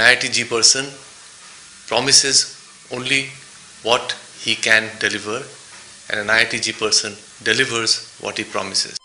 IITG person promises only what he can deliver, and an IITG person delivers what he promises.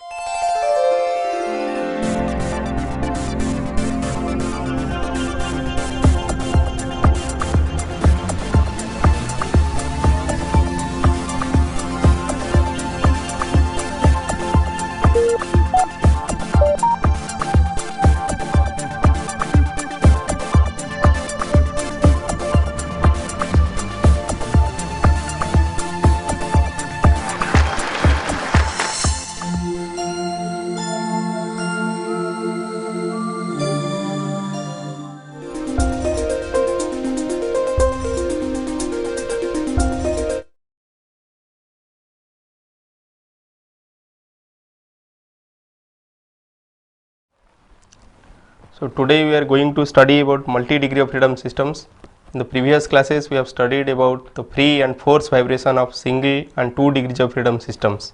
So, today we are going to study about multi-degree of freedom systems. In the previous classes we have studied about the free and force vibration of single and 2 degrees of freedom systems.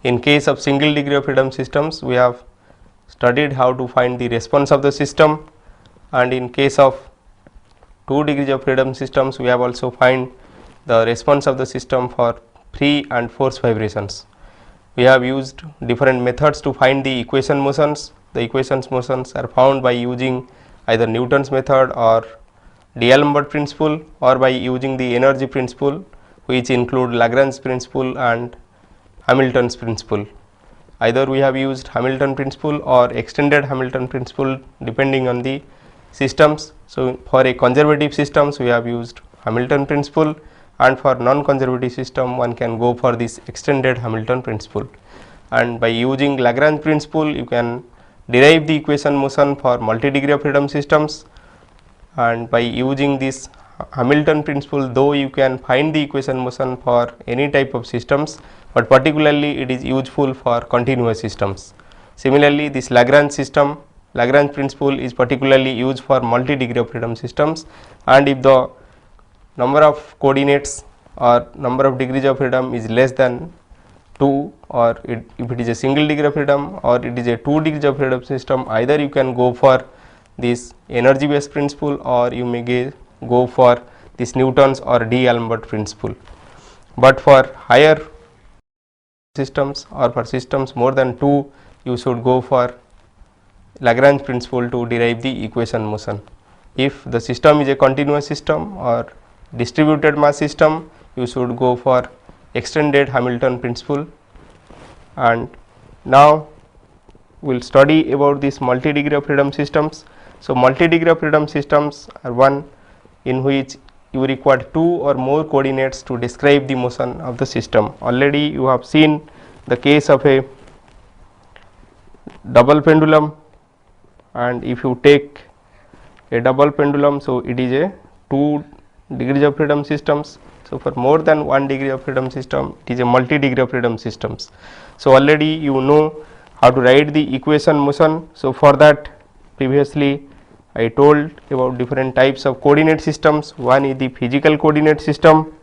In case of single degree of freedom systems, we have studied how to find the response of the system, and in case of 2 degrees of freedom systems, we have also find the response of the system for free and force vibrations. We have used different methods to find the equation motions. The equations motions are found by using either Newton's method or D'Alembert principle, or by using the energy principle, which include Lagrange principle and Hamilton's principle. Either we have used Hamilton principle or extended Hamilton principle depending on the systems. So, for a conservative systems we have used Hamilton principle, and for non-conservative system one can go for this extended Hamilton principle. And by using Lagrange principle you can derive the equation motion for multi-degree of freedom systems, and by using this Hamilton principle, though you can find the equation motion for any type of systems, but particularly it is useful for continuous systems. Similarly, this Lagrange principle is particularly used for multi-degree of freedom systems, and if the number of coordinates or number of degrees of freedom is less than 2, or if it is a single degree of freedom or it is a 2 degrees of freedom system, either you can go for this energy based principle or you may go for this Newton's or D'Alembert principle. But for higher systems or for systems more than 2, you should go for Lagrange principle to derive the equation motion. If the system is a continuous system or distributed mass system, you should go for extended Hamilton principle. And now we will study about this multi-degree of freedom systems. So, multi-degree of freedom systems are one in which you require 2 or more coordinates to describe the motion of the system. Already you have seen the case of a double pendulum, and if you take a double pendulum, so it is a 2 degrees of freedom systems. So, for more than 1 degree of freedom system, it is a multi-degree of freedom systems. So, already you know how to write the equation motion. So, for that previously I told about different types of coordinate systems. One is the physical coordinate system,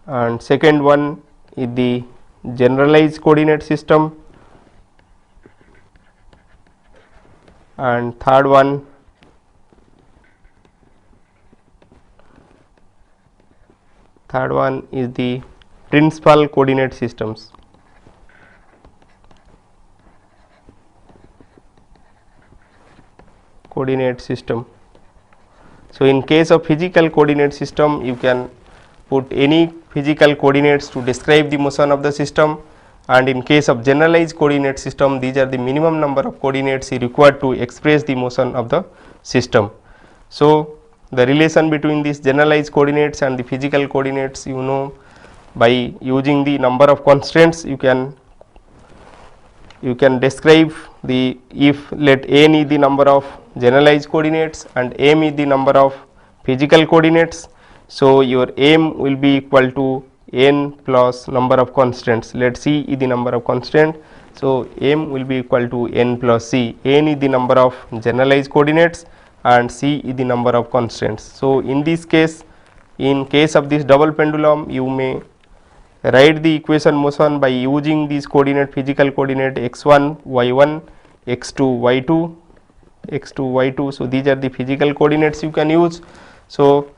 and second one is the generalized coordinate system, and third one is the principal coordinate systems. So, in case of physical coordinate system, you can put any physical coordinates to describe the motion of the system, and in case of generalized coordinate system, these are the minimum number of coordinates required to express the motion of the system. So, the relation between these generalized coordinates and the physical coordinates, you know, by using the number of constraints you can describe the, if let n is the number of generalized coordinates and m is the number of physical coordinates. So, your m will be equal to n plus number of constraints. Let c is the number of constraint. So, m will be equal to n plus c. N is the number of generalized coordinates and c is the number of constraints. So, in this case, in case of this double pendulum, you may write the equation motion by using these coordinate, physical coordinate x1, y1, x2, y2, x2, y2. So, these are the physical coordinates you can use. So,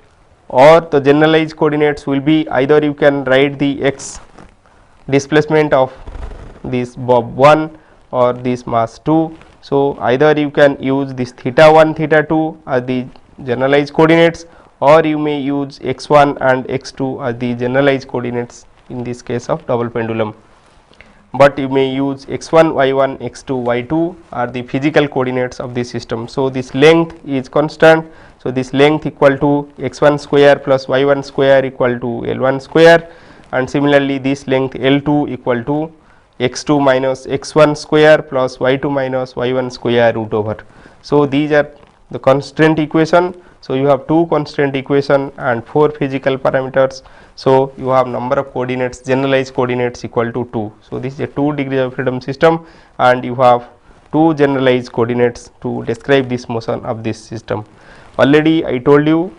or the generalized coordinates will be either you can write the x displacement of this bob 1 or this mass 2. So, either you can use this theta 1, theta 2 as the generalized coordinates, or you may use x 1 and x 2 as the generalized coordinates in this case of double pendulum, but you may use x 1, y 1, x 2, y 2 are the physical coordinates of this system. So, this length is constant. So, this length equal to x 1 square plus y 1 square equal to L 1 square, and similarly this length L 2 equal to x 2 minus x 1 square plus y 2 minus y 1 square root over. So, these are the constraint equation. So, you have two constraint equation and 4 physical parameters. So, you have number of coordinates, generalized coordinates equal to 2. So, this is a 2 degrees of freedom system, and you have 2 generalized coordinates to describe this motion of this system. Already I told you,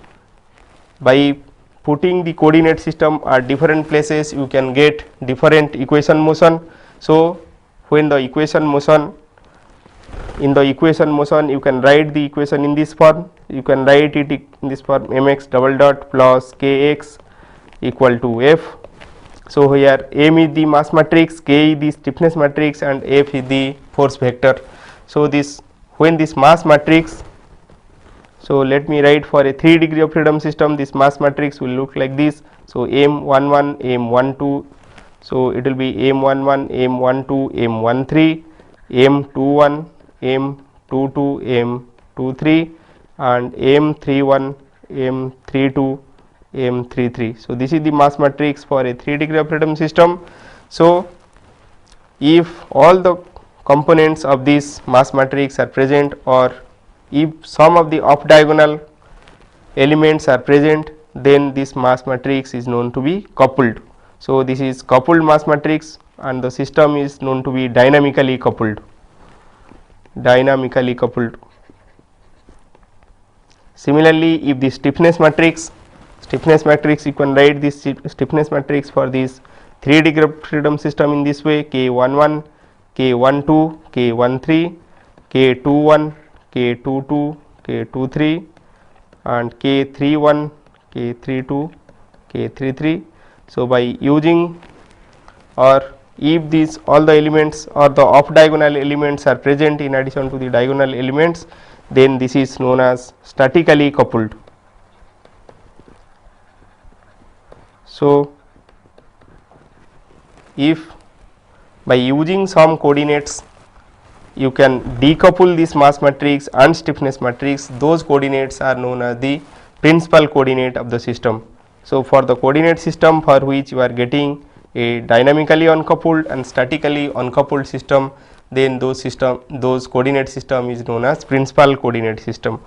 by putting the coordinate system at different places you can get different equation motion. So, when the equation motion, in the equation motion you can write the equation in this form, you can write it in this form mx double dot plus kx equal to f. So, here m is the mass matrix, k is the stiffness matrix, and f is the force vector. So, this when this mass matrix, so let me write for a 3 degree of freedom system, this mass matrix will look like this. So, m11, m12, so it will be m11, m12, m13, m21, m22, m23, and m31, m32, m33. So, this is the mass matrix for a 3 degree of freedom system. So, if all the components of this mass matrix are present, or if some of the off diagonal elements are present, then this mass matrix is known to be coupled. So, this is coupled mass matrix, and the system is known to be dynamically coupled. Dynamically coupled. Similarly, if the stiffness matrix you can write this stiffness matrix for this 3 degree of freedom system in this way: K11, K12, K13, K21, K22, K23, and K31, K32, K33. So, by using, or if these all the elements or the off diagonal elements are present in addition to the diagonal elements, then this is known as statically coupled. So, if by using some coordinates you can decouple this mass matrix and stiffness matrix, those coordinates are known as the principal coordinate of the system. So, for the coordinate system for which you are getting a dynamically uncoupled and statically uncoupled system, then those coordinate system is known as principal coordinate system.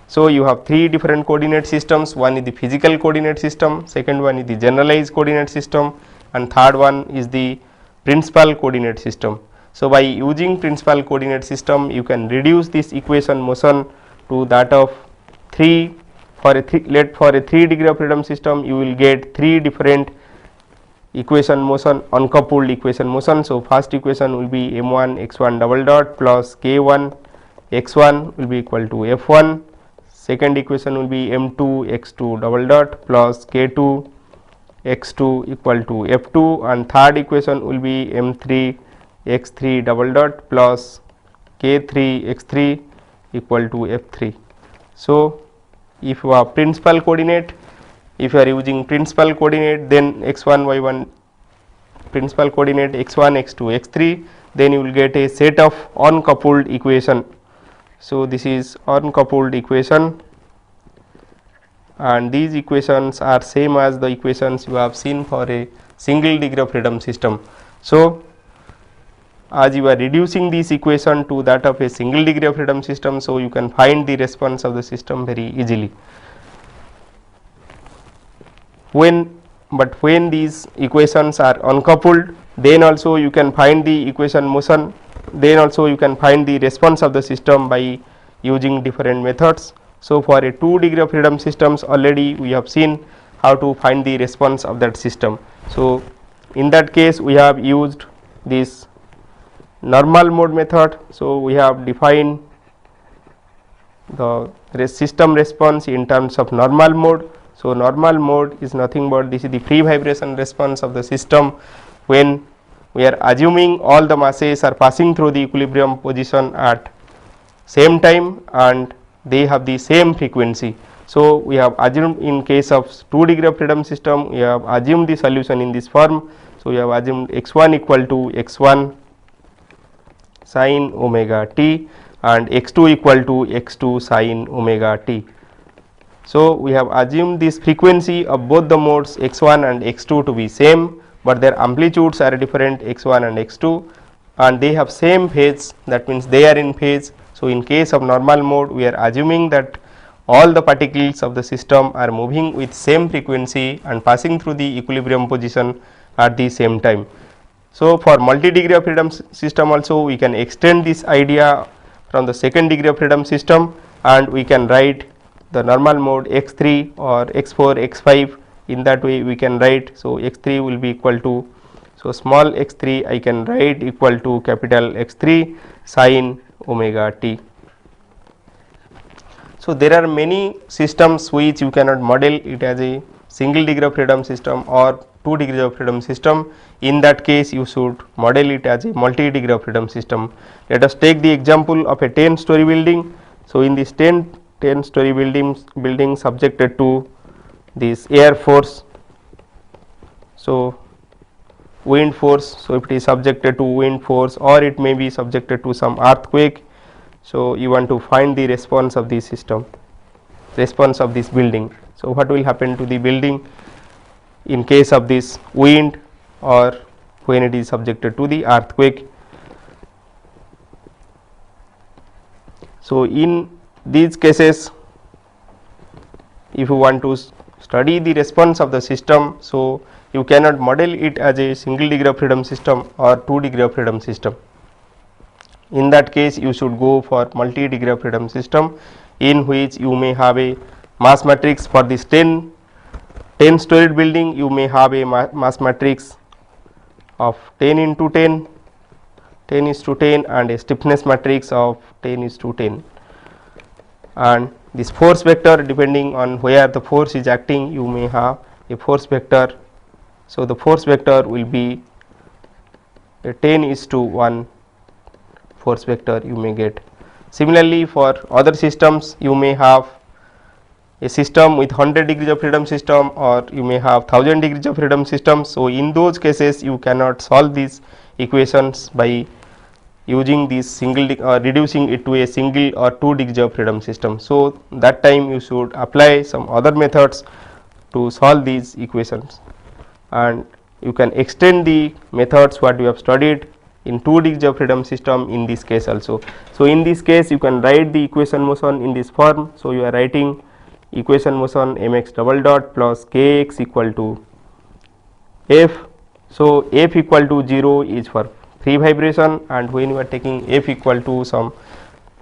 So, you have 3 different coordinate systems. One is the physical coordinate system, second one is the generalized coordinate system, and third one is the principal coordinate system. So, by using principal coordinate system you can reduce this equation motion to that of 3. For a 3 degree of freedom system you will get 3 different equation motion, uncoupled equation motion. So, first equation will be m1 x1 double dot plus k1 x1 will be equal to f1. Second equation will be m2 x2 double dot plus k2 x2 equal to f2, and third equation will be m3 x3 double dot plus k3 x3 equal to f3. So, if you have principal coordinate, if you are using principal coordinate, then x1 y1 principal coordinate x1 x2 x3, then you will get a set of uncoupled equation. So, this is uncoupled equation, and these equations are same as the equations you have seen for a single degree of freedom system. So, as you are reducing this equation to that of a single degree of freedom system, so you can find the response of the system very easily. When these equations are uncoupled, then also you can find the equation motion, then also you can find the response of the system by using different methods. So, for a 2 degree of freedom systems already we have seen how to find the response of that system. So, in that case we have used this normal mode method. So, we have defined the system response in terms of normal mode. So, normal mode is nothing but this is the free vibration response of the system when we are assuming all the masses are passing through the equilibrium position at same time and they have the same frequency. So, we have assumed in case of 2 degree of freedom system we have assumed the solution in this form. So, we have assumed x1 equal to x1 sin omega t and x2 equal to x2 sin omega t. So, we have assumed this frequency of both the modes x1 and x2 to be same, but their amplitudes are different x1 and x2 and they have same phase, that means they are in phase. So, in case of normal mode we are assuming that all the particles of the system are moving with same frequency and passing through the equilibrium position at the same time. So, for multi degree of freedom system also we can extend this idea from the second degree of freedom system and we can write the normal mode x3 or x4 x5 in that way we can write. So, x3 will be equal to, so small x3 I can write equal to capital X3 sin omega t. So, there are many systems which you cannot model it as a single degree of freedom system or 2 degree of freedom system. In that case you should model it as a multi degree of freedom system. Let us take the example of a 10 story building. So, in this 10 story building subjected to this air force, so wind force. So, if it is subjected to wind force or it may be subjected to some earthquake. So, you want to find the response of this system, response of this building. So, what will happen to the building in case of this wind or when it is subjected to the earthquake. So, in these cases if you want to study the response of the system, so you cannot model it as a single degree of freedom system or 2 degree of freedom system. In that case you should go for multi degree of freedom system in which you may have a mass matrix for this 10 storied building. You may have a mass matrix of 10 into 10, 10 is to 10 and a stiffness matrix of 10 is to 10 and this force vector depending on where the force is acting you may have a force vector. So, the force vector will be a 10 is to 1 force vector you may get. Similarly, for other systems you may have a system with 100 degrees of freedom system or you may have 1000 degrees of freedom system. So, in those cases you cannot solve these equations by using this single or reducing it to a single or 2 degrees of freedom system. So, that time you should apply some other methods to solve these equations and you can extend the methods what we have studied in 2 degrees of freedom system in this case also. So, in this case you can write the equation motion in this form. So, you are writing equation motion mx double dot plus kx equal to f. So, f equal to 0 is for free vibration and when you are taking f equal to some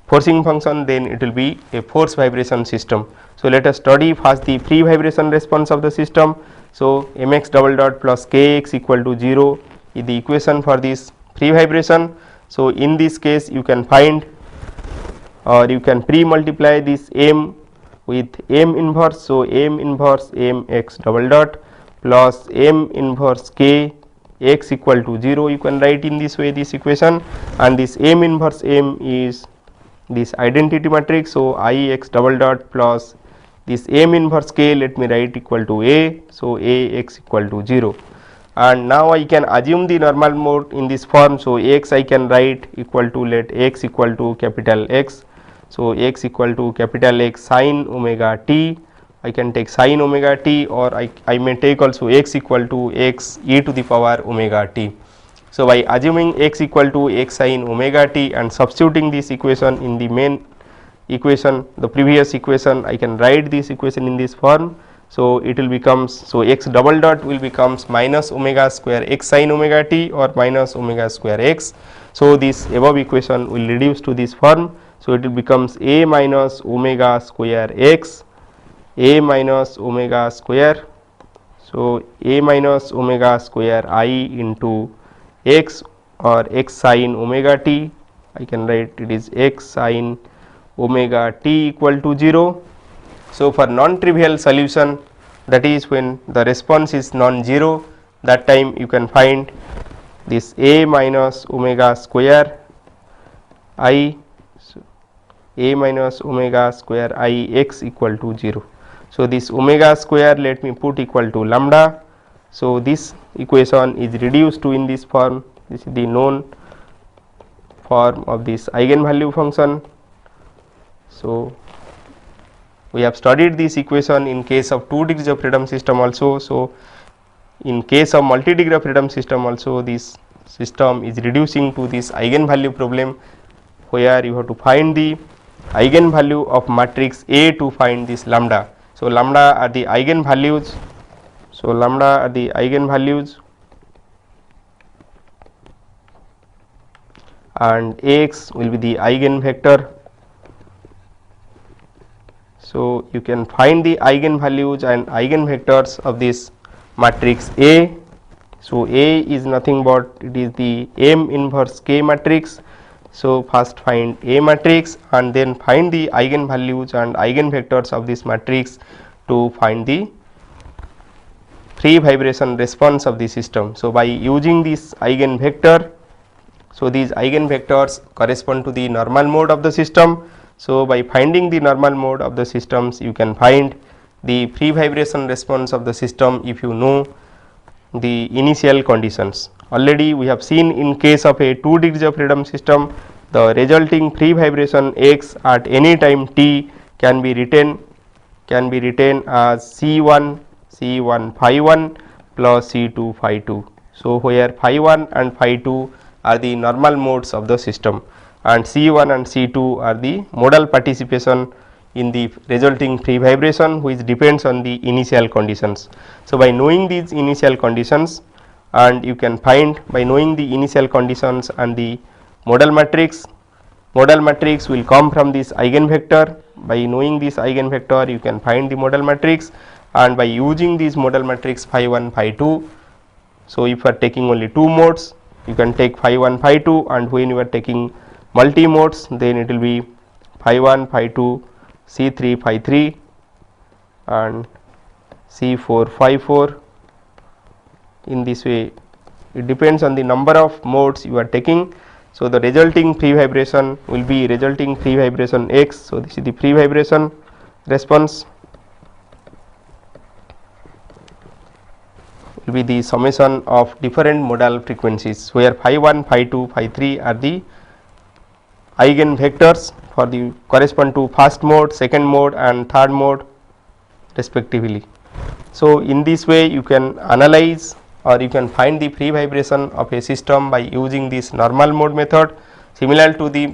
forcing function then it will be a force vibration system. So, let us study first the free vibration response of the system. So, mx double dot plus kx equal to 0 is the equation for this free vibration. So, in this case you can find or you can pre-multiply this m with m inverse. So, m inverse mx double dot plus m inverse k x equal to 0 you can write in this way this equation and this m inverse m is this identity matrix. So, I x double dot plus this m inverse k let me write equal to a. So, a x equal to 0 and now I can assume the normal mode in this form. So, x I can write equal to let x equal to capital X. So, x equal to capital X sin omega t. I can take sin omega t or I may take also x equal to x e to the power omega t. So, by assuming x equal to x sin omega t and substituting this equation in the main equation, the previous equation, I can write this equation in this form. So, it will becomes, so x double dot will becomes minus omega square x sin omega t or minus omega square x. So, this above equation will reduce to this form. So, it will becomes a minus omega square x, a minus omega square. So a minus omega square I into x or x sin omega t, I can write it is x sin omega t equal to 0. So for non-trivial solution, that is when the response is non-zero, that time you can find this a minus omega square I, so a minus omega square I x equal to 0. So this omega square let me put equal to lambda. So this equation is reduced to in this form. This is the known form of this eigenvalue function. So we have studied this equation in case of 2 degrees of freedom system also. So in case of multi degree of freedom system also, this system is reducing to this eigenvalue problem, where you have to find the eigenvalue of matrix A to find this lambda. So lambda are the eigenvalues. So lambda are the eigenvalues and x will be the eigenvector. So you can find the eigenvalues and eigenvectors of this matrix A. So A is nothing but it is the M inverse K matrix. So first find A matrix and then find the eigenvalues and eigenvectors of this matrix to find the free vibration response of the system. So by using this eigenvector, so these eigenvectors correspond to the normal mode of the system. So by finding the normal mode of the systems, you can find the free vibration response of the system if you know the initial conditions. Already we have seen in case of a 2 degrees of freedom system, the resulting free vibration x at any time t can be written as C1 phi 1 plus C2 phi 2. So where phi 1 and phi 2 are the normal modes of the system and C1 and C2 are the modal participation in the resulting free vibration, which depends on the initial conditions. So by knowing these initial conditions, and you can find by knowing the initial conditions and the modal matrix will come from this eigenvector. By knowing this eigenvector, you can find the modal matrix, and by using this modal matrix phi 1 phi 2. So if you are taking only 2 modes, you can take phi 1 phi 2, and when you are taking multi modes, then it will be phi 1 phi 2 C3 phi 3 and C4 phi 4. In this way, it depends on the number of modes you are taking. So the resulting free vibration will be resulting free vibration x. So this is the free vibration response, will be the summation of different modal frequencies, where phi 1 phi 2 phi 3 are the eigenvectors for the correspond to first mode, second mode and third mode respectively. So in this way you can analyze or you can find the free vibration of a system by using this normal mode method. Similar to the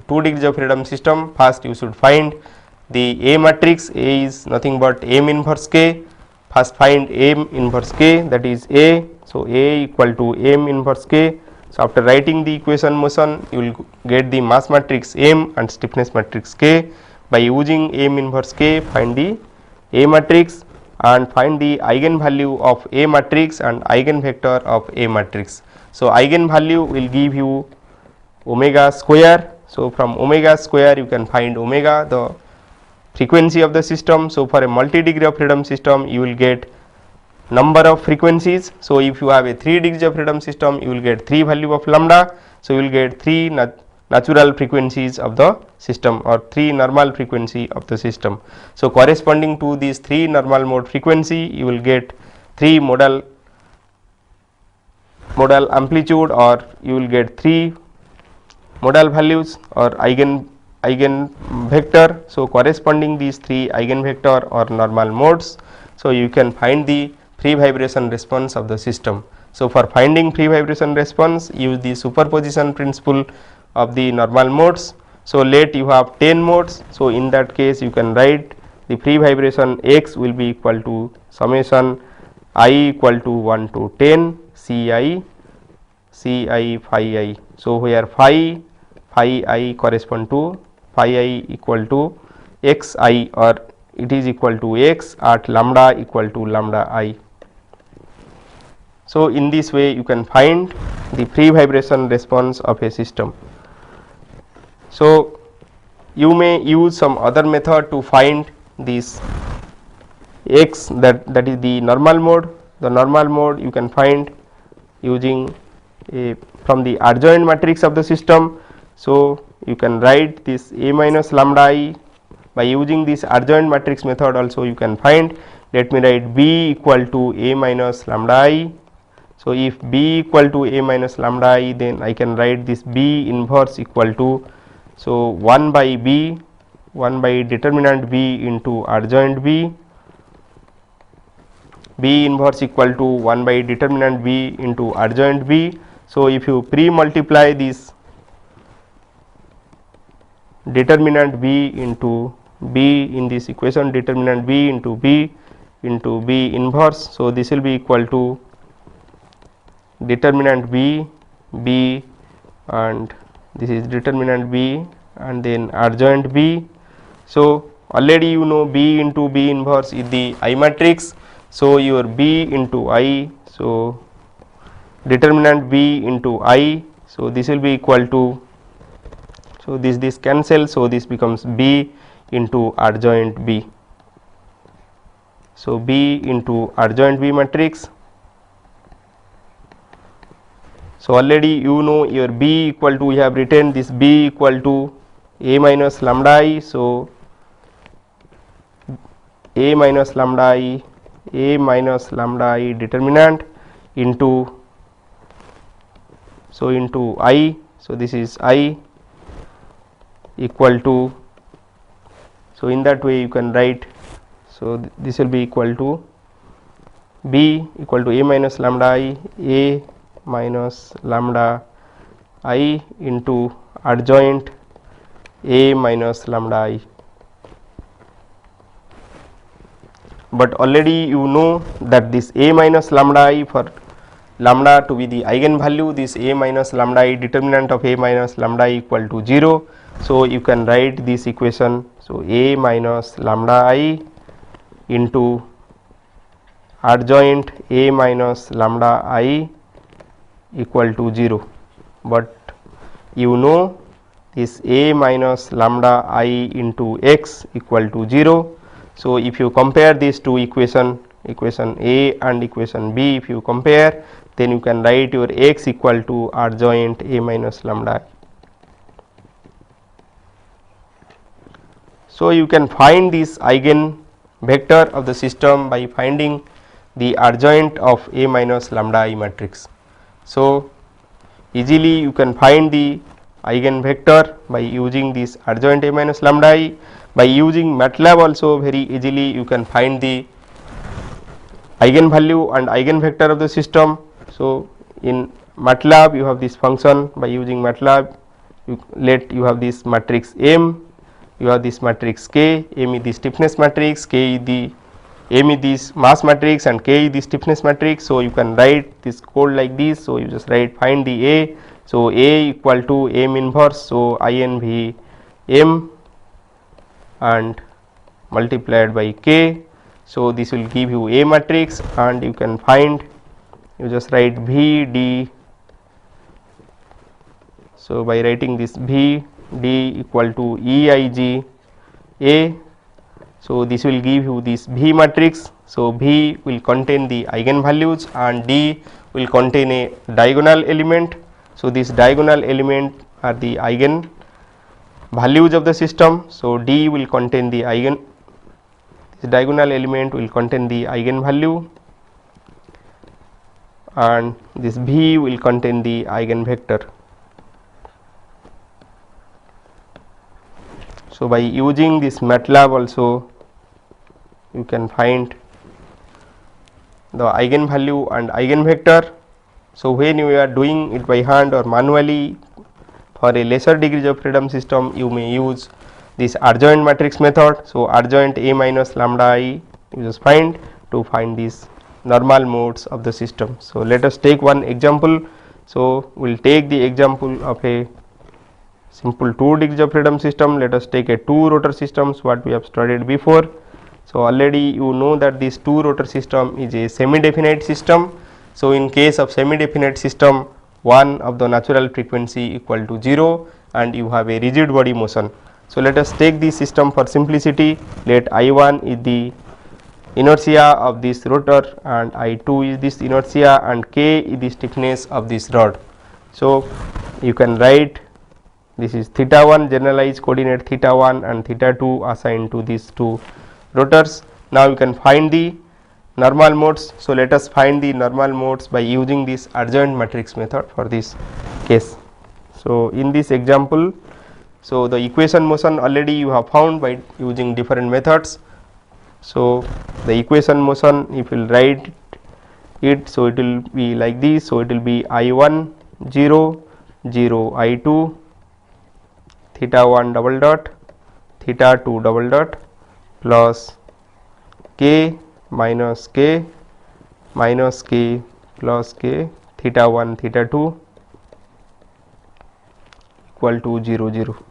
2 degrees of freedom system, first you should find the A matrix. A is nothing but M inverse K. First find M inverse K, that is A. So A equal to M inverse K. So after writing the equation motion, you will get the mass matrix M and stiffness matrix K. By using M inverse K, find the A matrix and find the eigenvalue of A matrix and eigenvector of A matrix. So eigenvalue will give you omega square. So from omega square you can find omega, the frequency of the system. So for a multi degree of freedom system, you will get number of frequencies. So if you have a 3 degrees of freedom system, you will get 3 value of lambda. So you will get 3 natural frequencies of the system or 3 normal frequency of the system. So corresponding to these 3 normal mode frequency, you will get 3 modal amplitude, or you will get 3 modal values or eigen vector. So corresponding these 3 eigenvector or normal modes, so you can find the free vibration response of the system. So for finding free vibration response, use the superposition principle of the normal modes. So let you have 10 modes. So in that case you can write the free vibration x will be equal to summation I equal to 1 to 10 Ci phi I. So where phi I correspond to phi I equal to xi, or it is equal to x at lambda equal to lambda I. So in this way you can find the free vibration response of a system. So you may use some other method to find this x, that is the normal mode. The normal mode you can find using from the adjoint matrix of the system. So you can write this A minus lambda I by using this adjoint matrix method also you can find. Let me write B equal to A minus lambda I. So if B equal to A minus lambda I, then I can write this B inverse equal to, so 1 by B, 1 by determinant B into adjoint B, B inverse equal to 1 by determinant B into adjoint B. So if you pre-multiply this determinant B into B in this equation, determinant B into B inverse, so this will be equal to determinant B, B, and this is determinant B and then adjoint B. So already you know B into B inverse is the I matrix. So your B into I, so determinant B into I, so this will be equal to, so this cancels, so this becomes B into adjoint B. So B into adjoint B matrix. So already you know your B equal to, we have written this B equal to A minus lambda I. So A minus lambda I, A minus lambda I determinant into, so into I, so this is I equal to, so in that way you can write, so this will be equal to B equal to A minus lambda I, A minus lambda I into adjoint A minus lambda I. But already you know that this A minus lambda I, for lambda to be the eigenvalue, this A minus lambda I, determinant of A minus lambda I equal to 0. So you can write this equation, so A minus lambda I into adjoint A minus lambda I equal to 0. But you know this A minus lambda I into x equal to 0. So if you compare these two equation A and equation B, if you compare, then you can write your x equal to adjoint A minus lambda. So you can find this eigen vector of the system by finding the adjoint of A minus lambda I matrix. So easily you can find the eigen vector by using this adjoint A minus lambda I. By using MATLAB also very easily you can find the eigenvalue and eigenvector of the system. So in MATLAB you have this function, by using MATLAB you have this matrix M, you have this matrix K, M is the stiffness matrix, K is the, M is this mass matrix and K is the stiffness matrix. So you can write this code like this. So you just write find the A, so A equal to M inverse, so INV M and multiplied by K. So this will give you A matrix, and you can find, you just write V D. So by writing this V D equal to EIG A, so this will give you this V matrix. So V will contain the eigenvalues and D will contain a diagonal element. So this diagonal element are the eigen values of the system. So D will contain the eigen, this diagonal element will contain the eigenvalue, and this V will contain the eigenvector. So by using this MATLAB also you can find the eigenvalue and eigenvector. So when you are doing it by hand or manually for a lesser degrees of freedom system, you may use this adjoint matrix method. So adjoint A minus lambda I you just find to find these normal modes of the system. So let us take one example. So we will take the example of a simple 2 degrees of freedom system. Let us take a 2 rotor systems what we have studied before. So already you know that this 2 rotor system is a semi definite system. So, in case of semi definite system, one of the natural frequency equal to 0 and you have a rigid body motion. So, let us take this system for simplicity. Let I1 is the inertia of this rotor and I2 is this inertia and K is the stiffness of this rod. So, you can write this is theta 1 generalized coordinate theta 1 and theta 2 assigned to these two rotors. Now, you can find the normal modes. So, let us find the normal modes by using this adjoint matrix method for this case. So, in this example, so the equation motion already you have found by using different methods. So, the equation motion if you will write it, so it will be like this. So, it will be I1 0 0 I2 theta 1 double dot theta 2 double dot plus K minus K minus K plus K theta 1 theta 2 equal to 0 0.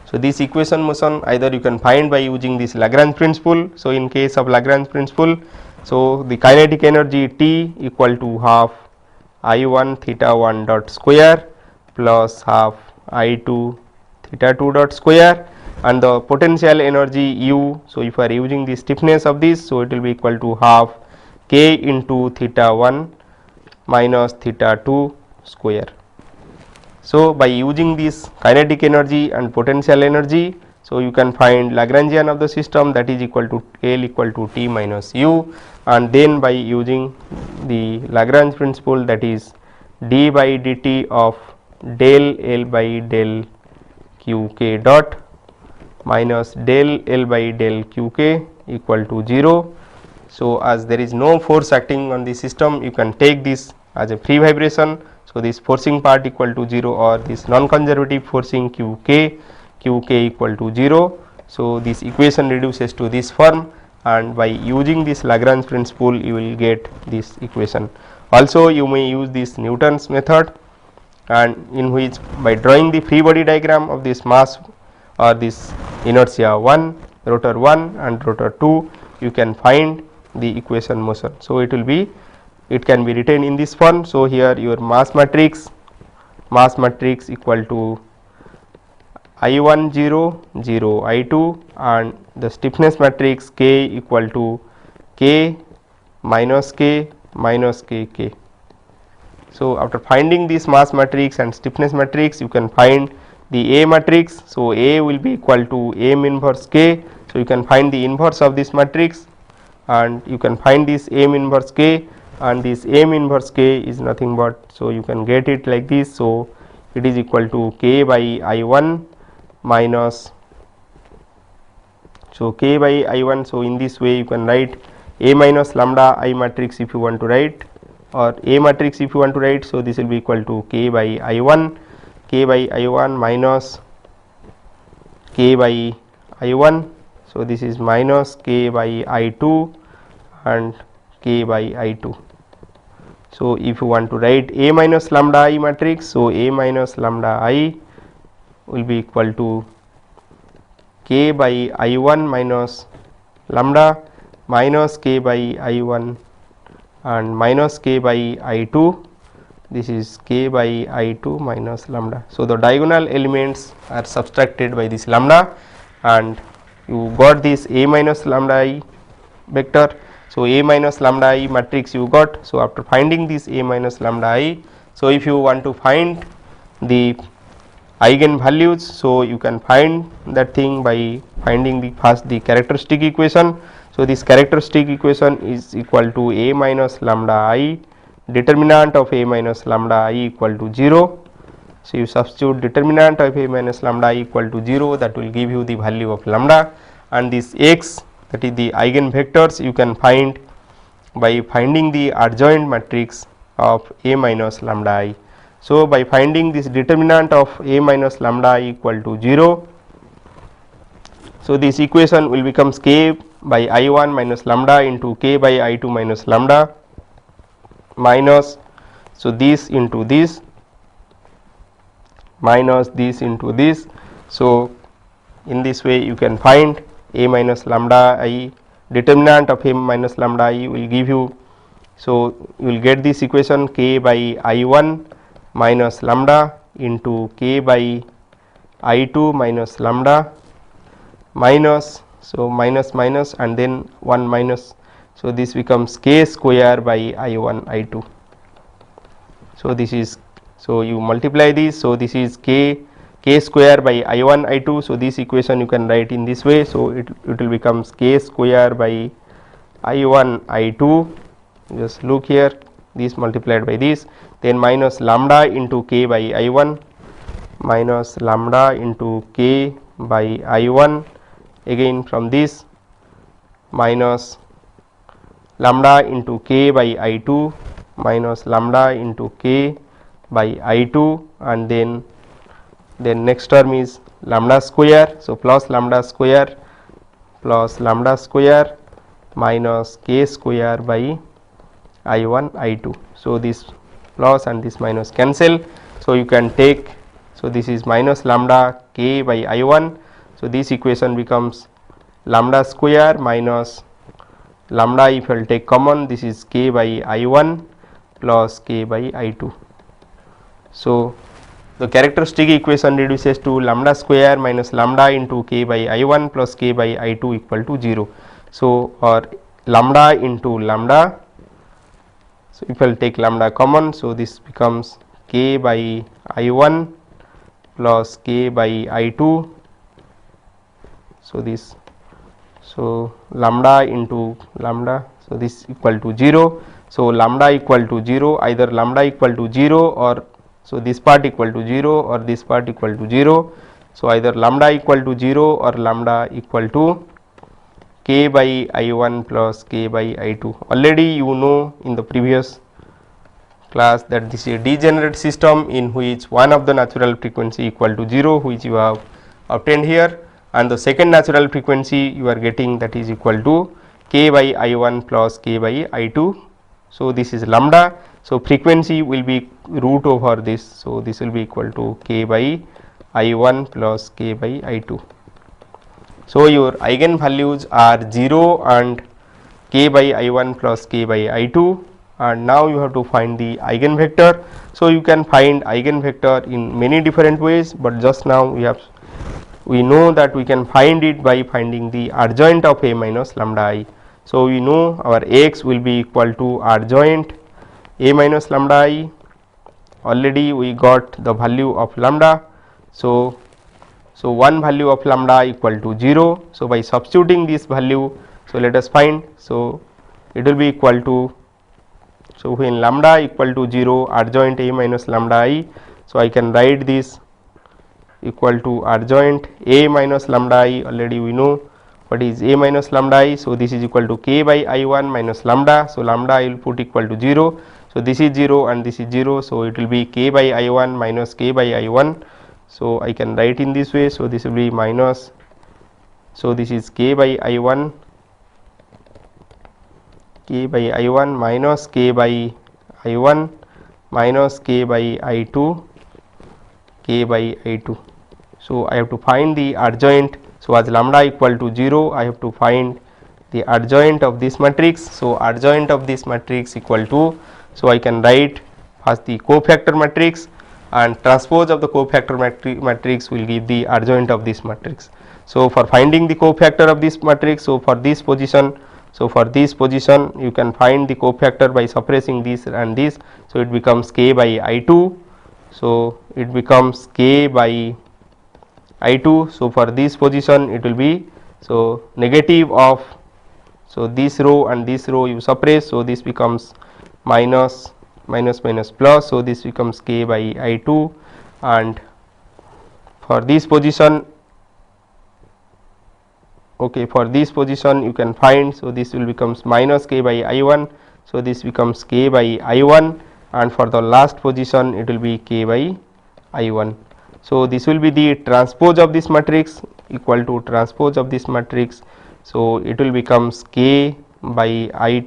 So, this equation motion either you can find by using this Lagrange principle. So, in case of Lagrange principle, so the kinetic energy T equal to half I1 theta 1 dot square plus half I2 theta 2 dot square and the potential energy U. So, if you are using the stiffness of this, so it will be equal to half K into theta 1 minus theta 2 square. So, by using this kinetic energy and potential energy, so you can find Lagrangian of the system, that is equal to L equal to T minus U, and then by using the Lagrange principle, that is d by dt of del L by del q k dot minus del L by del q k equal to 0. So, as there is no force acting on the system, you can take this as a free vibration. So, this forcing part equal to 0 or this non-conservative forcing q k equal to 0. So, this equation reduces to this form, and by using this Lagrange principle you will get this equation. Also, you may use this Newton's method, and in which by drawing the free body diagram of this mass or this inertia 1, rotor 1 and rotor 2, you can find the equation motion. So, it can be written in this form. So, here your mass matrix equal to I1 0 0 I2 and the stiffness matrix K equal to K minus K minus K K. So, after finding this mass matrix and stiffness matrix, you can find the A matrix. So, A will be equal to M inverse K. So, you can find the inverse of this matrix and you can find this M inverse K, and this M inverse K is nothing but, so you can get it like this. So, it is equal to K by I1 minus, so K by I1. So, in this way you can write A minus lambda I matrix if you want to write, or A matrix if you want to write. So, this will be equal to K by I1 minus K by I1. So, this is minus K by I2 and K by I2. So, if you want to write A minus lambda I matrix, so A minus lambda I will be equal to K by I1 minus lambda minus K by I1 and minus K by I2. This is K by I2 minus lambda. So, the diagonal elements are subtracted by this lambda and you got this A minus lambda I vector. So, A minus lambda I matrix you got. So, after finding this A minus lambda I, so if you want to find the eigen values, so you can find that thing by finding the first the characteristic equation. So, this characteristic equation is equal to A minus lambda I, determinant of A minus lambda I equal to 0. So, you substitute determinant of A minus lambda I equal to 0, that will give you the value of lambda, and this x, that is the eigen vectors, you can find by finding the adjoint matrix of A minus lambda I. So, by finding this determinant of A minus lambda I equal to 0, so this equation will becomes K by I1 minus lambda into K by I2 minus lambda minus, so this into this minus this into this. So, in this way you can find A minus lambda I, determinant of A minus lambda I will give you So, you will get this equation k by I1 minus lambda into k by I2 minus lambda minus, so minus minus and then 1 minus. So, this becomes k square by I1 I2. So, this is, so you multiply this. So, this is k square by I1 I2. So, this equation you can write in this way. So, it will becomes k square by I1 I2, just look here, this multiplied by this, then minus lambda into k by I1 minus lambda into k by I1, again from this minus lambda into k by I2 minus lambda into k by I2, and then next term is lambda square. So, plus lambda square minus k square by I1 I2. So, this plus and this minus cancel. So, you can take, so this is minus lambda k by I1. So, this equation becomes lambda square minus lambda, if I will take common, this is k by I1 plus k by I2. So, the characteristic equation reduces to lambda square minus lambda into k by I1 plus k by I2 equal to 0. So, or lambda into lambda. So, if I will take lambda common, so this becomes k by I1 plus k by I2. So, this, so lambda into lambda, so this equal to 0. So, lambda equal to 0, either lambda equal to 0 or, so this part equal to 0 or this part equal to 0. So, either lambda equal to 0 or lambda equal to k by I1 plus k by I2. Already you know in the previous class that this is a degenerate system in which one of the natural frequency equal to 0, which you have obtained here, and the second natural frequency you are getting, that is equal to k by I1 plus k by I2. So, this is lambda. So, frequency will be root over this. So, this will be equal to k by I1 plus k by I2. So, your eigen values are 0 and k by I1 plus k by I2, and now you have to find the eigenvector. So, you can find eigenvector in many different ways, but just now we know that we can find it by finding the adjoint of A minus lambda I. So, we know our x will be equal to adjoint A minus lambda I. Already we got the value of lambda. So, one value of lambda equal to 0. So, by substituting this value, so let us find. So, it will be equal to, so when lambda equal to 0, adjoint A minus lambda I. So, I can write this equal to adjoint A minus lambda I. Already we know what is A minus lambda I. So, this is equal to k by I1 minus lambda. So, lambda I will put equal to 0. So, this is 0 and this is 0. So, it will be k by I1 minus k by I1. So, I can write in this way. So, this will be minus, so this is k by I1 minus k by I1 minus k by I2 k by I2. So, I have to find the adjoint. So, as lambda equal to 0, I have to find the adjoint of this matrix. So, adjoint of this matrix equal to, so I can write first the cofactor matrix, and transpose of the cofactor matrix will give the adjoint of this matrix. So, for finding the cofactor of this matrix, so for this position, you can find the cofactor by suppressing this and this. So, it becomes k by I2. So, it becomes k by I2. So, for this position it will be, so negative of, so this row and this row you suppress. So, this becomes minus plus. So, this becomes k by I2, and for this position, okay, for this position you can find. So, this will becomes minus k by I1. So, this becomes k by I1, and for the last position it will be k by I1. So, this will be the transpose of this matrix equal to transpose of this matrix. So, it will becomes k by I,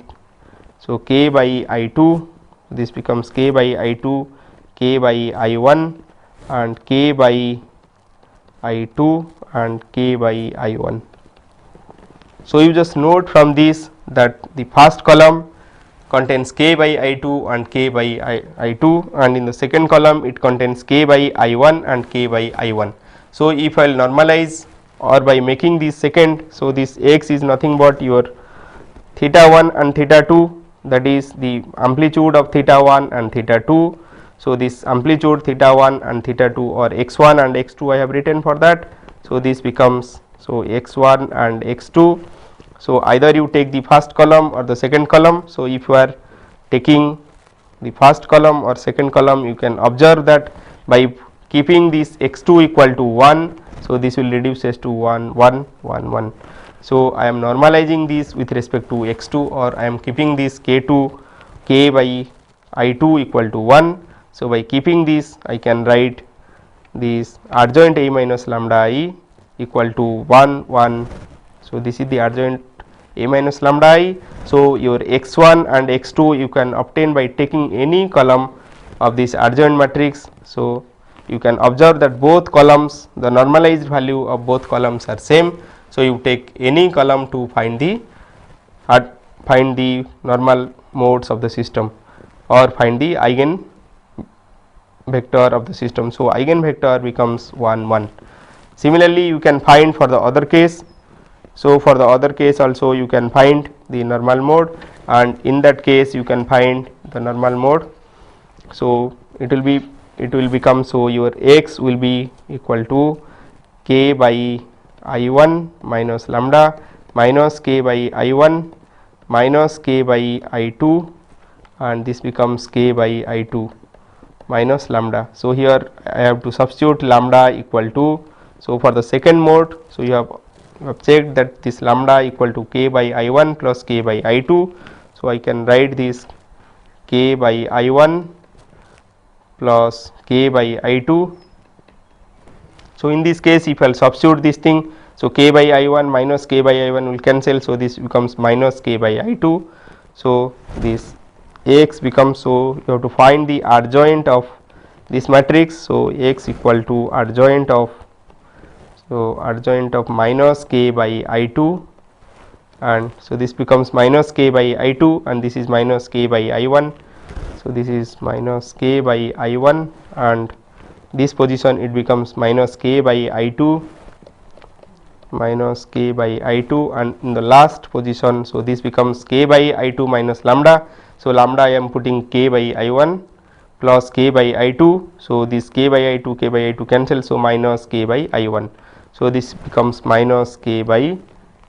so k by I2, this becomes k by I2, k by I1 and k by I2 and k by I1. So, you just note from this that the first column contains k by I2 and k by I2, and in the second column it contains k by I1 and k by I1. So, if I will normalize or by making this second, so this x is nothing but your theta 1 and theta 2, that is the amplitude of theta 1 and theta 2. So, this amplitude theta 1 and theta 2 or x 1 and x 2 I have written for that. So, this becomes so x 1 and x 2. So, either you take the first column or the second column. So, if you are taking the first column or second column, you can observe that by keeping this x 2 equal to 1. So, this will reduces to 1 1 1 1. So, I am normalizing this with respect to x 2, or I am keeping this k 2 k by I 2 equal to 1. So, by keeping this I can write this adjoint A minus lambda I equal to 1 1. So, this is the adjoint A minus lambda I. So, your x 1 and x 2 you can obtain by taking any column of this adjoint matrix. So, you can observe that both columns, the normalized value of both columns are same. So, you take any column to find the normal modes of the system or find the eigen vector of the system. So, eigen vector becomes 1 1. Similarly, you can find for the other case. So, for the other case also you can find the normal mode, and in that case you can find the normal mode. So, it will become, so your x will be equal to k by I1 minus lambda minus k by I1 minus k by I2, and this becomes k by I2 minus lambda. So, here I have to substitute lambda equal to, so for the second mode, so you have checked that this lambda equal to k by I1 plus k by I2. So, I can write this k by I1 plus k by I2. So, in this case if I will substitute this thing, so k by I1 minus k by I1 will cancel. So, this becomes minus k by I2. So, this Ax becomes, so you have to find the adjoint of this matrix. So, x equal to adjoint of, so adjoint of minus k by I2, and so this becomes minus k by I2 and this is minus k by I1. So, this is minus k by I1, and this position it becomes minus k by I2 minus k by I2, and in the last position, so this becomes k by I2 minus lambda. So, lambda I am putting k by I1 plus k by I2. So, this k by I2 cancel. So, minus k by I1. So, this becomes minus k by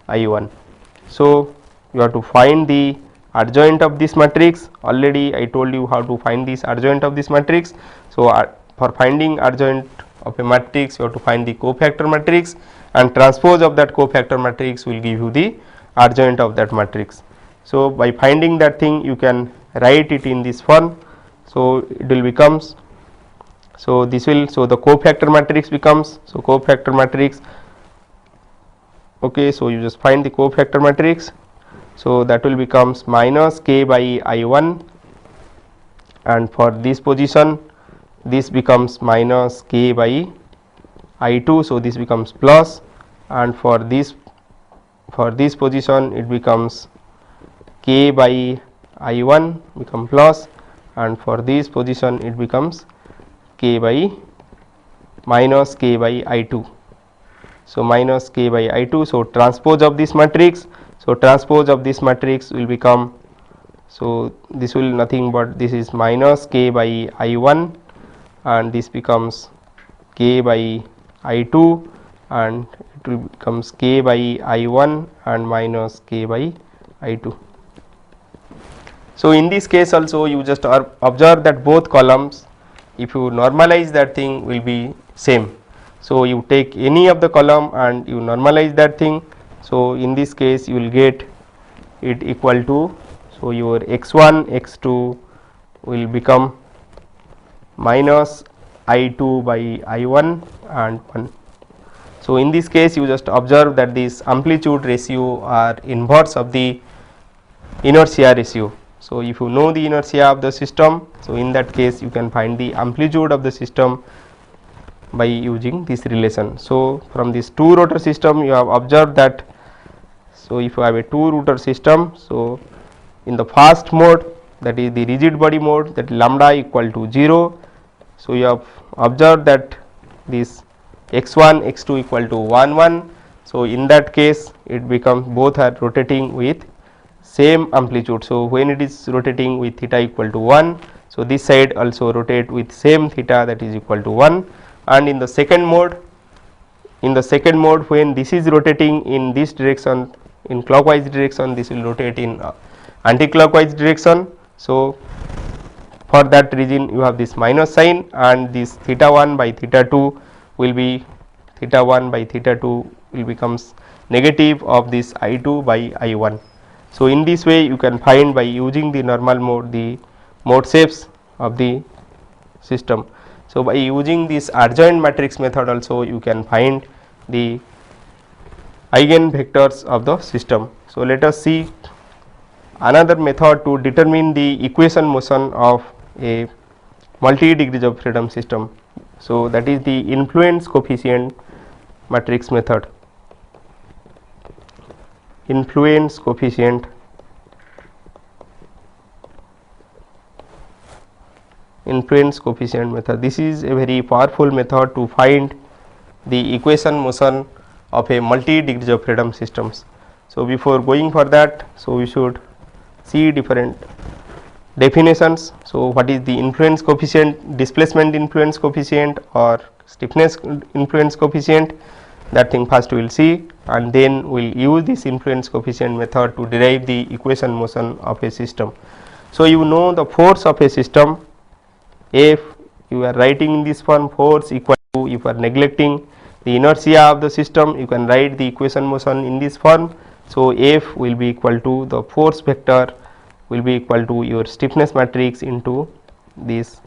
I1. So, you have to find the adjoint of this matrix. Already I told you how to find this adjoint of this matrix. So, for finding adjoint of a matrix, you have to find the cofactor matrix, and transpose of that cofactor matrix will give you the adjoint of that matrix. So, by finding that thing you can write it in this form. So, it will becomes, so this will, so the cofactor matrix becomes, so cofactor matrix, okay. So, you just find the cofactor matrix. So, that will becomes minus k by I1, and for this position this becomes minus k by I2. So, this becomes plus, and for this position it becomes k by I1 become plus, and for this position it becomes k by minus k by I2. So, minus k by I2. So, transpose of this matrix. So, transpose of this matrix will become, so this will nothing but this is minus k by I1, and this becomes k by I2, and it will becomes k by I1 and minus k by I2. So, in this case also you just observe that both columns, if you normalize that thing, will be same. So, you take any of the column and you normalize that thing. So, in this case you will get it equal to, so your x1 x2 will become minus I2 by I1 and 1. So, in this case you just observe that this amplitude ratio are inverse of the inertia ratio. So, if you know the inertia of the system, so in that case you can find the amplitude of the system by using this relation. So, from this two rotor system you have observed that, so if you have a two rotor system, so in the fast mode, that is the rigid body mode, that lambda equal to 0. So, you have observed that this x1 x2 equal to 1 1. So, in that case it becomes both are rotating with same amplitude. So, when it is rotating with theta equal to 1, so this side also rotate with same theta, that is equal to 1. And in the second mode, when this is rotating in this direction, in clockwise direction, this will rotate in anti-clockwise direction. So, for that reason you have this minus sign, and this theta 1 by theta 2 will be theta 1 by theta 2 will becomes negative of this I2 by I1. So, in this way you can find by using the normal mode the mode shapes of the system. So, by using this adjoint matrix method also you can find the eigenvectors of the system. So, let us see another method to determine the equation motion of a multi degrees of freedom system. So, that is the influence coefficient matrix method. Influence coefficient method. This is a very powerful method to find the equation motion of a multi degrees of freedom systems. So, before going for that, so we should see different definitions. So, what is the influence coefficient, displacement influence coefficient or stiffness influence coefficient, that thing first we will see, and then we will use this influence coefficient method to derive the equation motion of a system. So, you know the force of a system, if you are writing in this form, force equal to, if you are neglecting the inertia of the system, you can write the equation motion in this form. So, F will be equal to the force vector will be equal to your stiffness matrix into this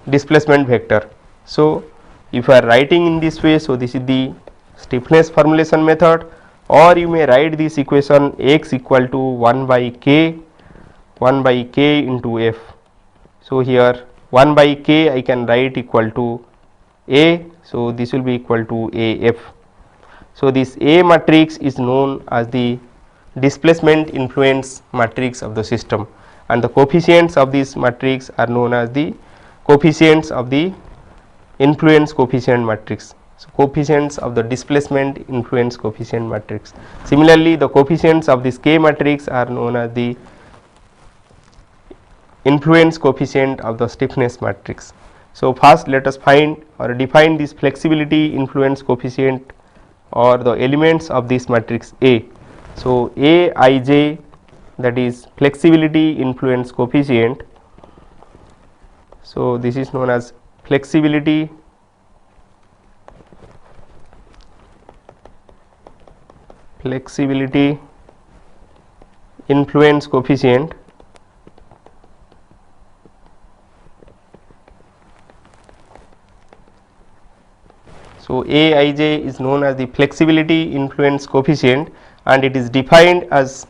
displacement vector. So, if you are writing in this way, so this is the stiffness formulation method, or you may write this equation x equal to 1 by k into F. So, here 1 by k I can write equal to A. So, this will be equal to AF. So, this A matrix is known as the displacement influence matrix of the system, and the coefficients of this matrix are known as the coefficients of the influence coefficient matrix. So, coefficients of the displacement influence coefficient matrix. Similarly, the coefficients of this K matrix are known as the influence coefficient of the stiffness matrix. So, first let us find or define this flexibility influence coefficient or the elements of this matrix A. So, Aij, that is flexibility influence coefficient. So, this is known as flexibility influence coefficient. So, Aij is known as the flexibility influence coefficient, and it is defined as,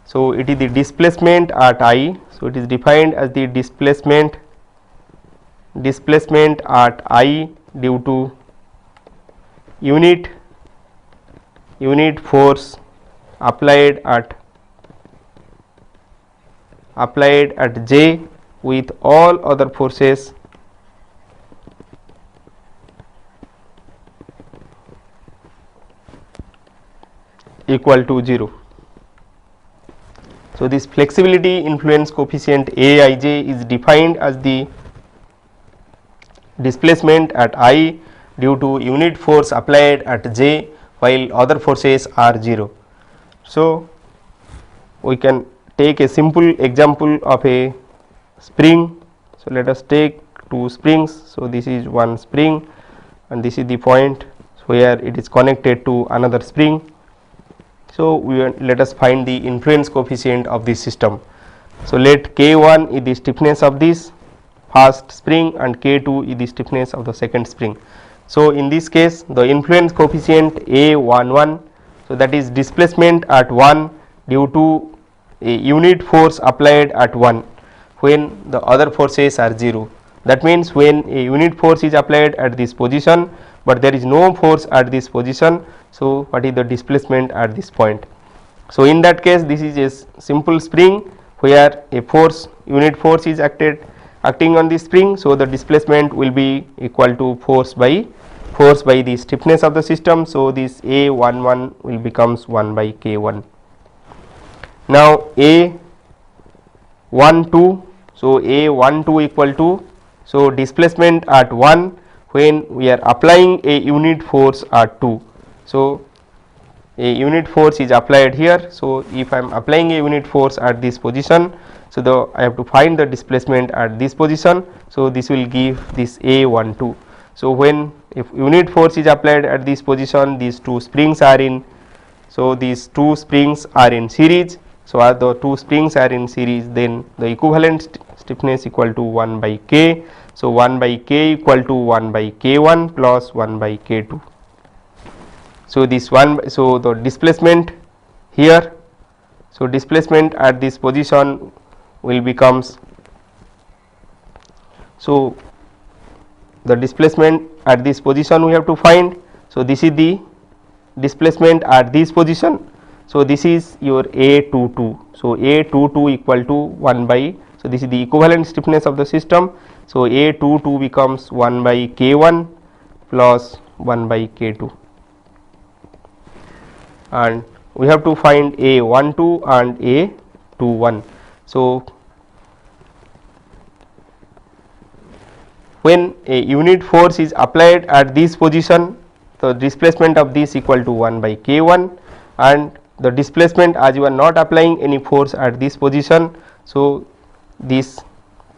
so it is the displacement at I. So, it is defined as the displacement at I due to unit force applied at J with all other forces equal to 0. So, this flexibility influence coefficient Aij is defined as the displacement at I due to unit force applied at J while other forces are 0. So, we can take a simple example of a spring. So, let us take two springs. So, this is one spring and this is the point where it is connected to another spring. So, let us find the influence coefficient of this system. So, let K1 is the stiffness of this first spring and K2 is the stiffness of the second spring. So, in this case the influence coefficient A11, so that is displacement at 1 due to a unit force applied at 1 when the other forces are 0. That means, when a unit force is applied at this position, but there is no force at this position. So, what is the displacement at this point? So, in that case this is a simple spring where a force, unit force is acting on the spring. So the displacement will be equal to force by the stiffness of the system. So this A11 will becomes 1 by K1. Now A12, so A12 equal to, so displacement at 1 when we are applying a unit force at 2. So a unit force is applied here. So if I am applying a unit force at this position, so I have to find the displacement at this position. So this will give this A12. So when if unit force is applied at this position, these two springs are in, so these two springs are in series. So as the two springs are in series, then the equivalent stiffness equal to 1 by K. So 1 by K equal to 1 by K1 plus 1 by K2. So this one, so the displacement here, so displacement at this position will becomes, so the displacement at this position we have to find. So this is the displacement at this position. So this is your A22. So A22 equal to 1 by, so this is the equivalent stiffness of the system. So A22 becomes 1 by K1 plus 1 by K2, and we have to find A12 and A21. So when a unit force is applied at this position, the displacement of this equal to 1 by K1, and the displacement as you are not applying any force at this position, so this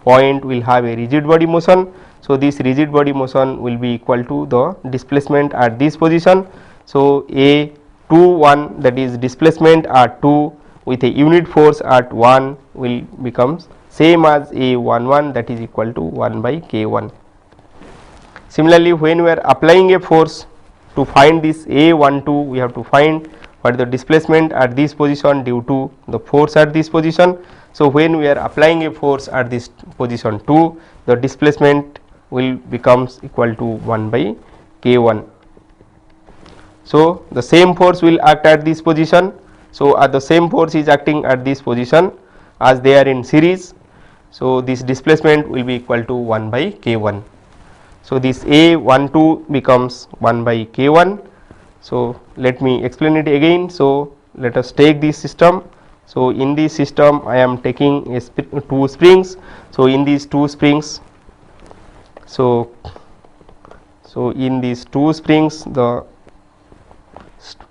point will have a rigid body motion. So this rigid body motion will be equal to the displacement at this position. So A21, that is displacement at 2 with a unit force at 1 will becomes same as A11, that is equal to 1 by K1. Similarly, when we are applying a force, to find this A12 we have to find what the displacement at this position due to the force at this position. So when we are applying a force at this position 2, the displacement will becomes equal to 1 by K1. So the same force will act at this position. So at the same force is acting at this position, as they are in series, so this displacement will be equal to 1 by K1. So this A12 becomes 1 by K1. So let me explain it again. So let us take this system. So in this system I am taking two springs. So in these two springs, so in these two springs the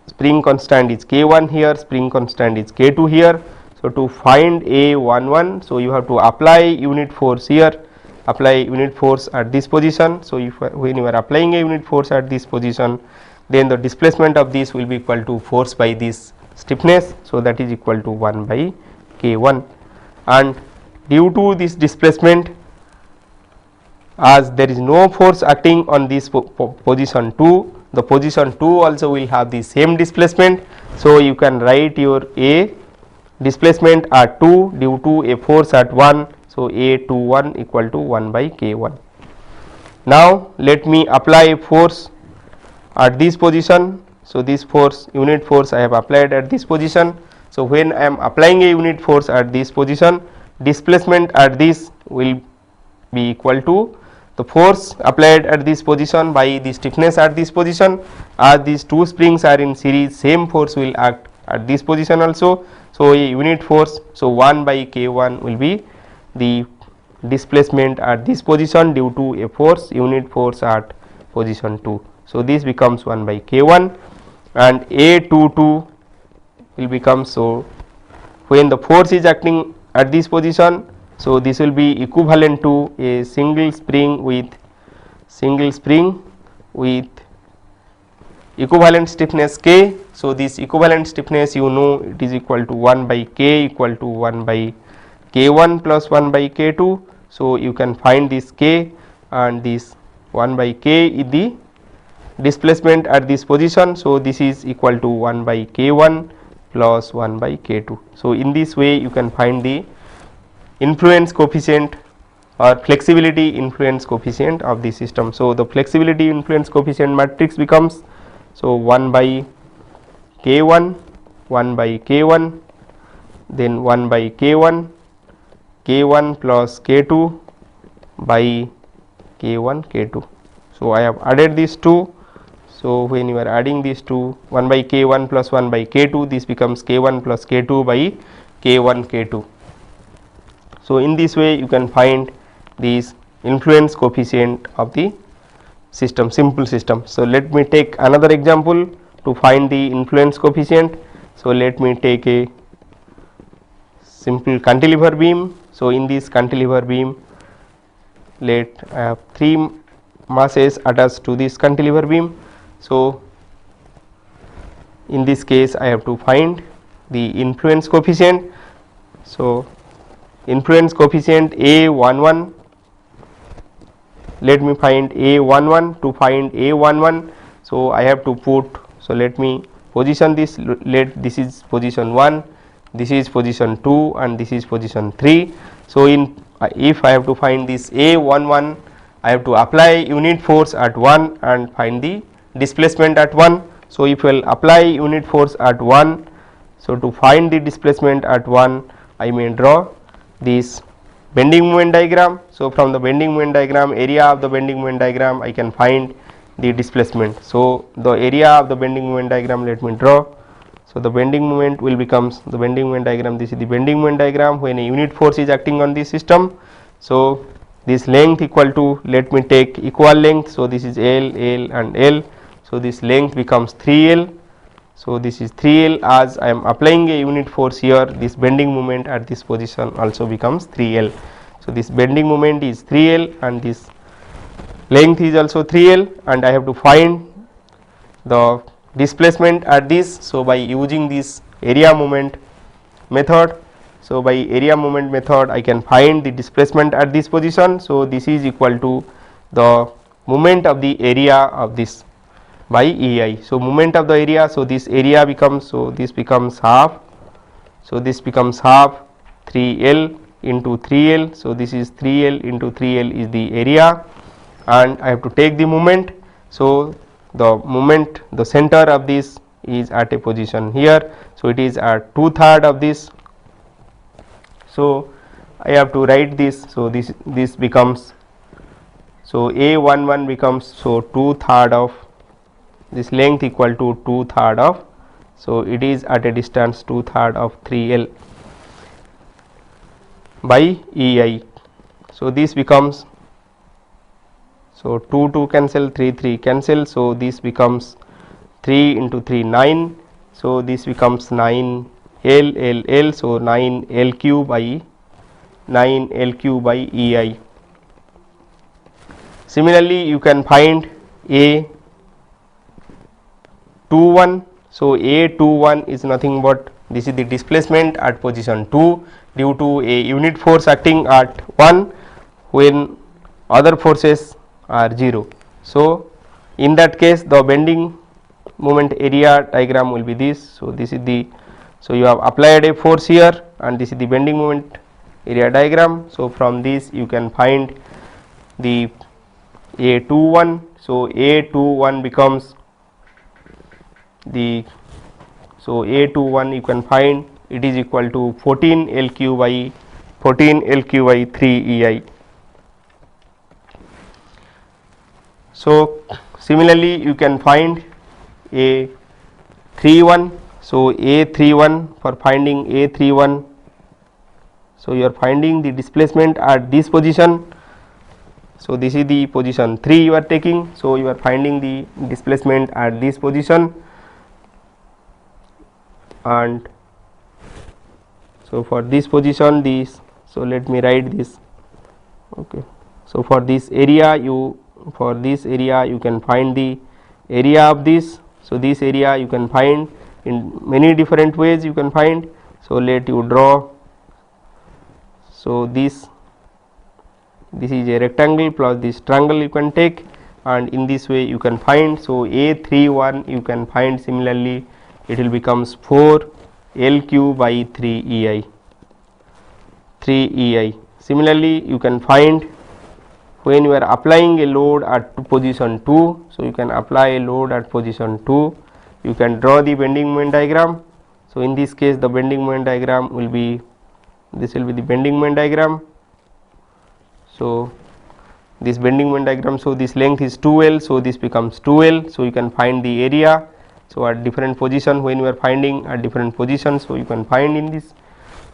spring constant is K1 here, spring constant is K2 here. So to find A11, so you have to apply unit force here, apply unit force at this position. So if when you are applying a unit force at this position, then the displacement of this will be equal to force by this stiffness. So that is equal to 1 by K1, and due to this displacement, as there is no force acting on this position 2, the position 2 also will have the same displacement. So you can write your A displacement at 2 due to a force at 1. So A21 equal to 1 by K1. Now let me apply a force at this position. So this force, unit force I have applied at this position. So when I am applying a unit force at this position, displacement at this will be equal to the force applied at this position by the stiffness at this position. As these two springs are in series, same force will act at this position also. So a unit force, so 1 by K1 will be the displacement at this position due to a force, unit force at position 2. So this becomes 1 by K1, and A22 will become, so when the force is acting at this position, so this will be equivalent to a single spring with equivalent stiffness K. So this equivalent stiffness, you know, it is equal to 1 by K equal to 1 by K1 plus 1 by K2. So you can find this K, and this 1 by K is the displacement at this position. So this is equal to 1 by K1 plus 1 by K2. So in this way you can find the influence coefficient or flexibility influence coefficient of the system. So the flexibility influence coefficient matrix becomes, so 1 by K1, 1 by K1, then 1 by K1, K1 plus K2 by K1 K2. So I have added these two. So when you are adding these two, 1 by K1 plus 1 by K2, this becomes K1 plus K2 by K1 K2. So in this way you can find these influence coefficient of the system, simple system. So let me take another example to find the influence coefficient. So let me take a simple cantilever beam. So in this cantilever beam, let I have 3 masses attached to this cantilever beam. So in this case I have to find the influence coefficient. So influence coefficient A11, let me find A11. To find A11, so I have to put, so let me position this, let this is position 1, this is position 2 and this is position 3. So in if I have to find this A11, I have to apply unit force at 1 and find the displacement at 1. So if I will apply unit force at 1, so to find the displacement at 1, I may draw this bending moment diagram. So from the bending moment diagram, area of the bending moment diagram, I can find the displacement. So the area of the bending moment diagram, let me draw. So the bending moment will becomes the bending moment diagram. This is the bending moment diagram when a unit force is acting on this system. So this length equal to, let me take equal length. So this is L, L and L. So this length becomes 3L. So this is 3L. As I am applying a unit force here, this bending moment at this position also becomes 3L. So this bending moment is 3L and this length is also 3L, and I have to find the displacement at this. So by using this area moment method, so by area moment method I can find the displacement at this position. So this is equal to the moment of the area of this by EI. So moment of the area, so this area becomes, so this becomes half, so this becomes half 3L into 3L. So this is 3L into 3L is the area, and I have to take the moment. So the moment, the center of this is at a position here, so it is at 2/3 of this. So I have to write this. So this becomes, so A11 becomes, so 2/3 of this length equal to 2/3 of, so it is at a distance 2/3 of 3L by EI. So this becomes, so 2 cancel, 3 cancel, so this becomes 3 into 3 9, so this becomes 9 L, so 9 LQ by EI. Similarly you can find A21. So A21 is nothing but, this is the displacement at position 2 due to a unit force acting at 1 when other forces are 0. So in that case the bending moment area diagram will be this. So this is the, so you have applied a force here and this is the bending moment area diagram. So from this you can find the A21. So A21 becomes the, so A21 you can find it is equal to 14 LQ by 3 EI. So similarly you can find A31. So A31, for finding A31, so you are finding the displacement at this position. So this is the position 3 you are taking. So you are finding the displacement at this position, and so for this position this, so let me write this. Okay. So for this area you can find the area of this. So this area you can find in many different ways you can find. So let you draw. So this is a rectangle plus this triangle you can take, and in this way you can find. So A31 you can find, similarly it will becomes 4 LQ by 3 EI. Similarly you can find when you are applying a load at position 2. So you can apply a load at position 2, you can draw the bending moment diagram. So in this case the bending moment diagram will be this will be the bending moment diagram. So this bending moment diagram, so this length is 2L, so this becomes 2L, so you can find the area. So at different position, when you are finding at different positions, so you can find in this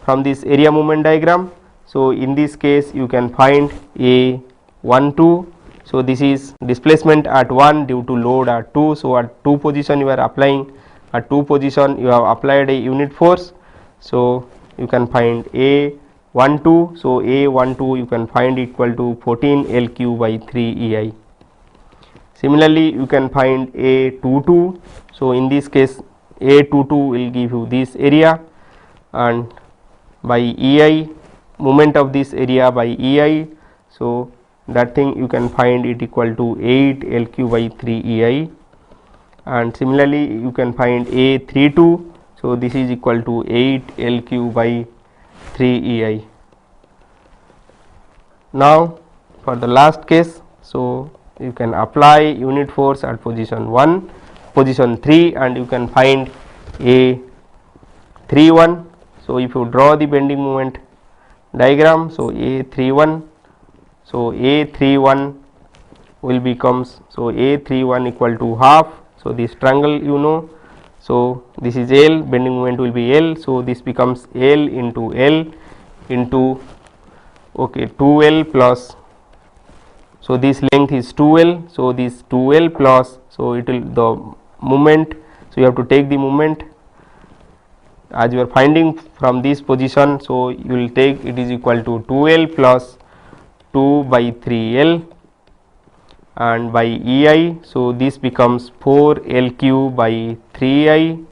from this area movement diagram. So in this case you can find a 1 2, so this is displacement at 1 due to load at 2. So at 2 position you are applying, at 2 position you have applied a unit force, so you can find a 1 2, so a 1 2 you can find equal to 14 LQ by 3 EI. Similarly you can find a 2 2, so in this case a 2 2 will give you this area, and by EI, moment of this area by EI, so that thing you can find it equal to 8 LQ by 3 EI. And similarly you can find a 3 2, so this is equal to 8 LQ by 3 EI. Now for the last case, so you can apply unit force at position 1, position 3, and you can find a 3 1. So if you draw the bending moment diagram, so a 3 1, so a 3 1 will becomes, so a 3 1 equal to half. So this triangle you know, so this is L, bending moment will be L, so this becomes L into okay 2L plus, so this length is 2L, so this 2L plus, so it will the moment, so you have to take the moment as you are finding from this position, so you will take it is equal to 2L plus 2 by 3L, and by EI, so this becomes 4 LQ by 3I.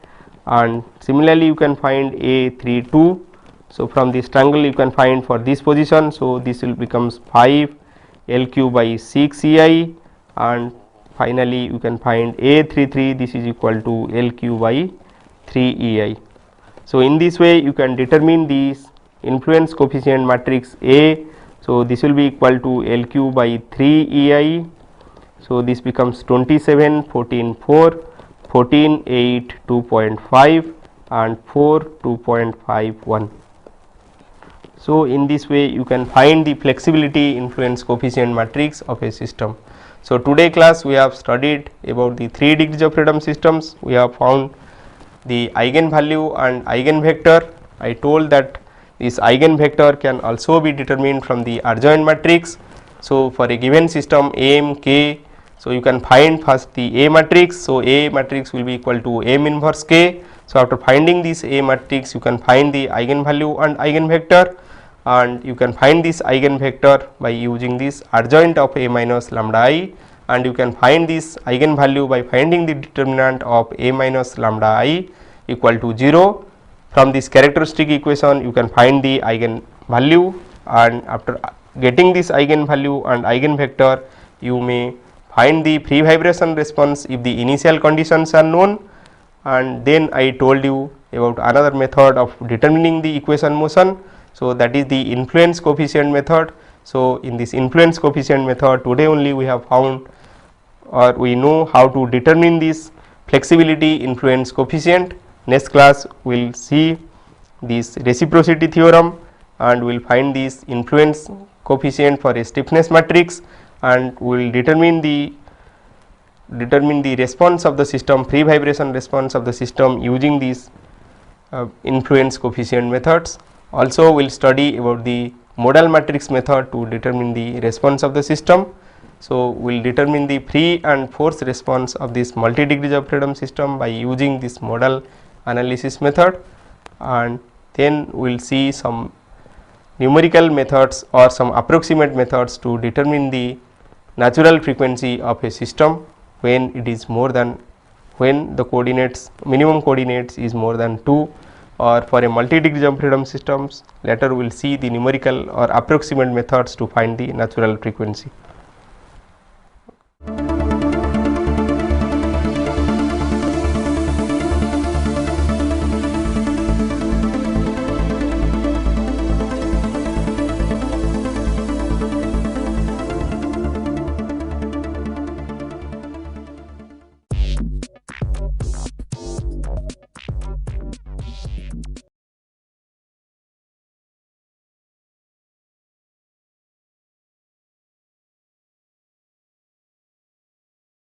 And similarly you can find a 3 2, so from this triangle you can find for this position, so this will becomes 5 LQ by 6 EI, and finally you can find a 3 3, this is equal to LQ by 3 EI. So in this way you can determine this influence coefficient matrix A, so this will be equal to LQ by 3 EI, so this becomes 27 14 4 14 8 2.5 and 4 2.51. So in this way you can find the flexibility influence coefficient matrix of a system. So today class we have studied about the 3 degrees of freedom systems. We have found the eigenvalue and eigenvector. I told that this eigenvector can also be determined from the adjoint matrix. So for a given system M K, so you can find first the A matrix. So A matrix will be equal to M inverse K. So after finding this A matrix you can find the eigenvalue and eigenvector, and you can find this eigenvector by using this adjoint of A minus lambda I, and you can find this eigenvalue by finding the determinant of A minus lambda I equal to 0. From this characteristic equation you can find the eigenvalue, and after getting this eigenvalue and eigenvector you may find the free vibration response if the initial conditions are known. And then I told you about another method of determining the equation motion, so that is the influence coefficient method. So in this influence coefficient method today only we have found or we know how to determine this flexibility influence coefficient. Next class we will see this reciprocity theorem, and we will find this influence coefficient for a stiffness matrix, and we will determine the response of the system, free vibration response of the system using these influence coefficient methods. Also we will study about the modal matrix method to determine the response of the system. So we will determine the free and force response of this multi degrees of freedom system by using this modal analysis method, and then we will see some numerical methods or some approximate methods to determine the natural frequency of a system when it is more than, when the coordinates, minimum coordinates is more than 2, or for a multi degrees of freedom systems. Later we will see the numerical or approximate methods to find the natural frequency.